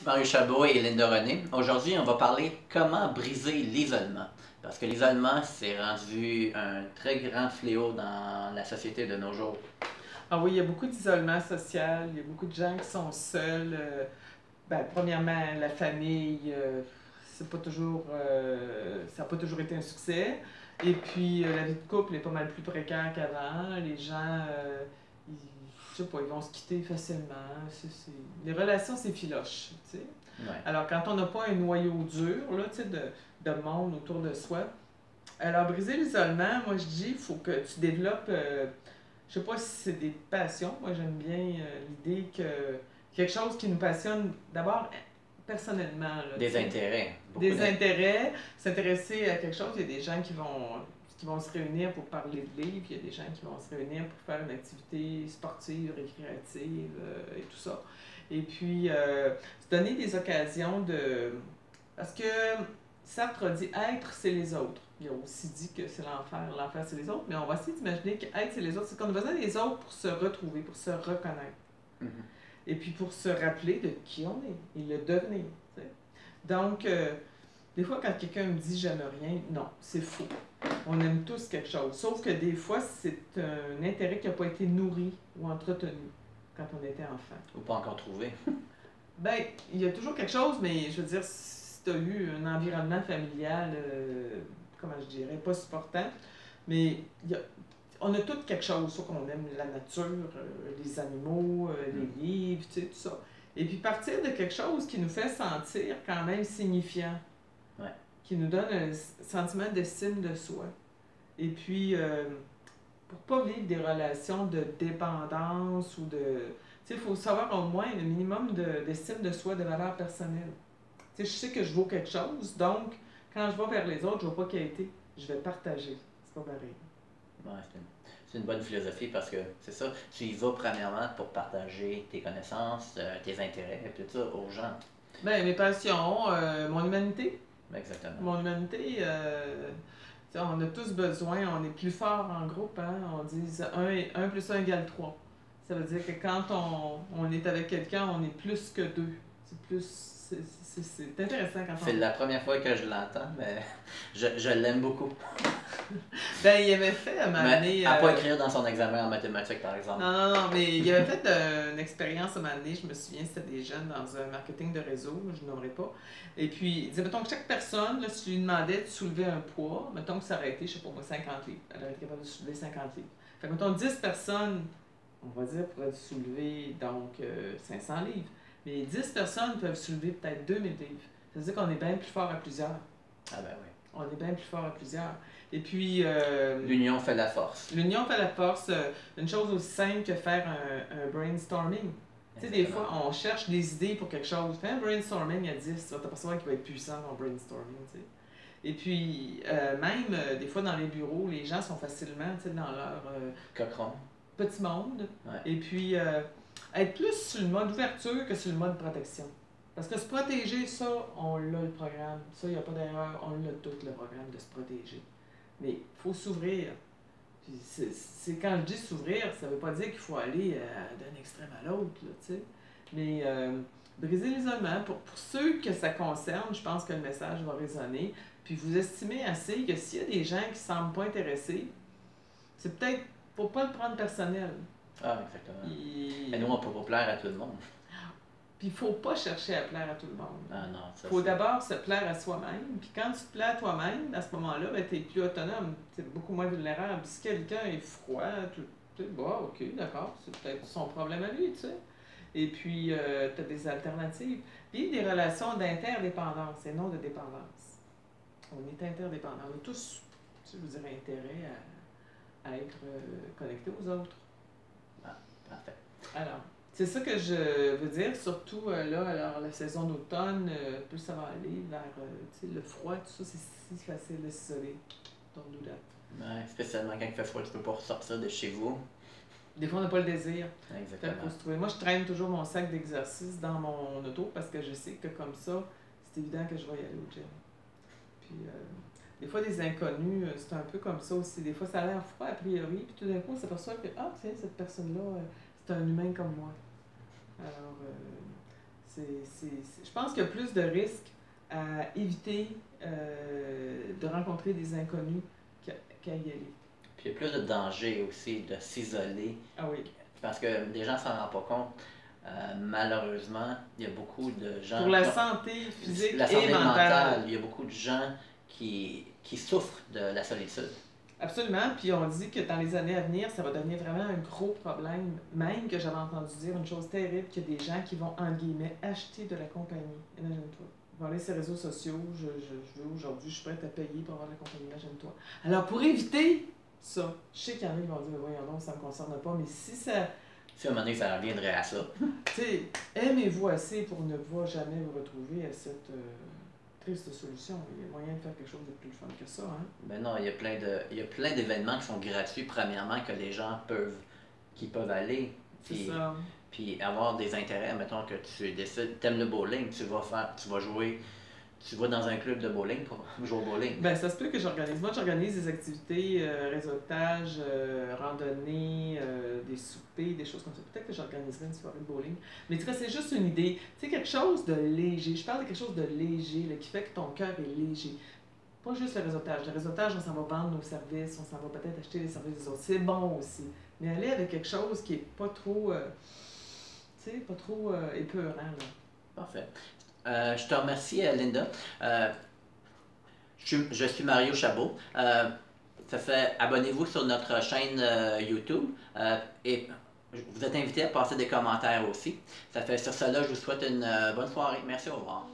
Mario Chabot et Linda René. Aujourd'hui, on va parler comment briser l'isolement. Parce que l'isolement, c'est rendu un très grand fléau dans la société de nos jours. Ah oui, il y a beaucoup d'isolement social, il y a beaucoup de gens qui sont seuls. Premièrement, la famille, c'est pas toujours, ça n'a pas toujours été un succès. Et puis, la vie de couple est pas mal plus précaire qu'avant. Les gens, ils, je sais pas, ils vont se quitter facilement. Les relations, c'est filoche, tu sais. Ouais. Alors, quand on n'a pas un noyau dur, là, tu sais, de monde autour de soi, alors, briser l'isolement, moi, je dis, il faut que tu développes, je sais pas si c'est des passions. Moi, j'aime bien l'idée que quelque chose qui nous passionne, d'abord, personnellement. Là, Des intérêts. des intérêts, s'intéresser à quelque chose. Il y a des gens qui vont se réunir pour parler de livres, il y a des gens qui vont se réunir pour faire une activité sportive, récréative et tout ça. Et puis, se donner des occasions de... Parce que Sartre a dit être, c'est les autres. Il a aussi dit que c'est l'enfer, l'enfer, c'est les autres. Mais on va essayer d'imaginer que être, c'est les autres. C'est qu'on a besoin des autres pour se retrouver, pour se reconnaître. Mhm. Et puis pour se rappeler de qui on est et le devenir. T'sais. Donc, des fois, quand quelqu'un me dit j'aime rien, non, c'est faux. On aime tous quelque chose. Sauf que des fois, c'est un intérêt qui n'a pas été nourri ou entretenu quand on était enfant. Ou pas encore trouvé. Ben, il y a toujours quelque chose, mais je veux dire, si tu as eu un environnement familial, comment je dirais, pas supportant, mais on a tout quelque chose, soit qu'on aime la nature, les animaux, les livres, tu sais, tout ça. Et puis partir de quelque chose qui nous fait sentir quand même signifiant, Ouais. qui nous donne un sentiment d'estime de soi. Et puis, pour pas vivre des relations de dépendance ou de... Tu sais, il faut savoir au moins le minimum d'estime de soi, de valeur personnelle. Tu sais, je sais que je vaux quelque chose, donc quand je vais vers les autres, je ne vais pas quêter, je vais partager. C'est pas pareil. Ouais, c'est une bonne philosophie parce que c'est ça, tu y vas premièrement pour partager tes connaissances, tes intérêts et tout ça aux gens. Ben, mes passions, mon humanité. Exactement. Mon humanité, tu sais, on a tous besoin, on est plus fort en groupe, hein? On dit 1 plus 1 égale 3. Ça veut dire que quand on est avec quelqu'un, on est plus que deux. C'est plus. C'est intéressant quand C'est la première fois que je l'entends, mais je l'aime beaucoup. Ben, il avait fait à un moment Mais donné. à pas écrire dans son examen en mathématiques, par exemple. Non, non, non, mais il avait fait une expérience à un moment donné, je me souviens, c'était des jeunes dans un marketing de réseau, je ne nommerai pas. Et puis, il disait, mettons que chaque personne, là, si tu lui demandais de soulever un poids, mettons que ça aurait été, je sais pas moi, 50 livres. Elle aurait été capable de soulever 50 livres. Fait que, mettons, 10 personnes, on va dire, pourraient soulever donc 500 livres. Mais 10 personnes peuvent soulever peut-être 2000 livres. Ça veut dire qu'on est bien plus fort à plusieurs. Ah ben oui. On est bien plus fort à plusieurs. Et puis... L'union fait la force. l'union fait la force. Une chose aussi simple que faire un brainstorming. Tu sais, des fois, on cherche des idées pour quelque chose. Fais un brainstorming à 10, tu vas t'apercevoir qu'il va être puissant, ton brainstorming, tu sais. Et puis, même, des fois, dans les bureaux, les gens sont facilement, tu sais, dans leur Cochron. petit monde. Ouais. Et puis, être plus sur le mode ouverture que sur le mode protection. Parce que se protéger, ça, on l'a le programme. Ça, il n'y a pas d'erreur. On l'a tout, le programme de se protéger. Mais il faut s'ouvrir. Puis c'est quand je dis s'ouvrir, ça ne veut pas dire qu'il faut aller d'un extrême à l'autre, là, tu sais. Mais briser l'isolement, pour ceux que ça concerne, je pense que le message va résonner. Puis vous estimez assez que s'il y a des gens qui ne semblent pas intéressés, c'est peut-être pour pas le prendre personnel. Ah, exactement. Il... Et nous, on peut pas plaire à tout le monde. Puis il ne faut pas chercher à plaire à tout le monde. Ah non, ça Il faut d'abord se plaire à soi-même. Puis quand tu te plais à toi-même, à ce moment-là, ben, tu es plus autonome, tu es beaucoup moins vulnérable. Si quelqu'un est froid, tu bon, ok, d'accord, c'est peut-être son problème à lui, tu sais. Et puis, tu as des alternatives. Puis des relations d'interdépendance et non de dépendance. On est interdépendants. On a tous, je veux dire, intérêt à être connectés aux autres. Ah, parfait. Alors, c'est ça que je veux dire, surtout là, alors la saison d'automne, plus ça va aller vers tu sais, le froid, tout ça, c'est si facile de s'isoler. Don't do that. Ouais, spécialement quand il fait froid, tu peux pas ressortir de chez vous. Des fois, on n'a pas le désir. Exactement. Faut se trouver. Moi, je traîne toujours mon sac d'exercice dans mon auto parce que je sais que comme ça, c'est évident que je vais y aller au gym. Puis, des fois, des inconnus, c'est un peu comme ça aussi. Des fois, ça a l'air froid a priori, puis tout d'un coup, on s'aperçoit que, ah, tiens, cette personne-là, c'est un humain comme moi. Alors, Je pense qu'il y a plus de risques à éviter de rencontrer des inconnus qu'à y aller. Puis il y a plus de danger aussi de s'isoler. Ah oui. Parce que les gens s'en rendent pas compte. Malheureusement, il y a beaucoup de gens... Pour la santé physique la santé et mentale. il y a beaucoup de gens qui souffrent de la solitude. Absolument. Puis on dit que dans les années à venir, ça va devenir vraiment un gros problème. Même que j'avais entendu dire une chose terrible, qu'il y a des gens qui vont, entre guillemets, acheter de la compagnie. Imagine-toi. Ils vont aller sur les réseaux sociaux. Je veux aujourd'hui, je suis prête à payer pour avoir de la compagnie. Imagine-toi. Alors, pour éviter ça, je sais qu'il y en a qui vont dire, voyons donc, ça ne me concerne pas. Mais si ça... Si à un moment donné, ça reviendrait à ça. Tu sais, aimez-vous assez pour ne pas jamais vous retrouver à cette triste solution. Il y a moyen de faire quelque chose de plus fun que ça, hein? Ben non, il y a plein d'événements qui sont gratuits, premièrement, que les gens peuvent aller. C'est ça. Puis avoir des intérêts, mettons que tu décides, t'aimes le bowling, tu vas jouer, tu vas dans un club de bowling pour jouer au bowling. Ben, ça se peut que j'organise. Moi, j'organise des activités, réseautage, randonnée, des soupers, des choses comme ça. Peut-être que j'organiserai une soirée de bowling. Mais tu sais, c'est juste une idée. Tu sais, quelque chose de léger. Je parle de quelque chose de léger, là, qui fait que ton cœur est léger. Pas juste le réseautage. Le réseautage, on s'en va vendre nos services, on s'en va peut-être acheter les services des autres. C'est bon aussi. Mais aller avec quelque chose qui est pas trop, tu sais, pas trop épeurant, là. Parfait. Je te remercie, Linda. Je suis Mario Chabot. Abonnez-vous sur notre chaîne YouTube et vous êtes invité à passer des commentaires aussi. Sur cela, je vous souhaite une bonne soirée. Merci, au revoir.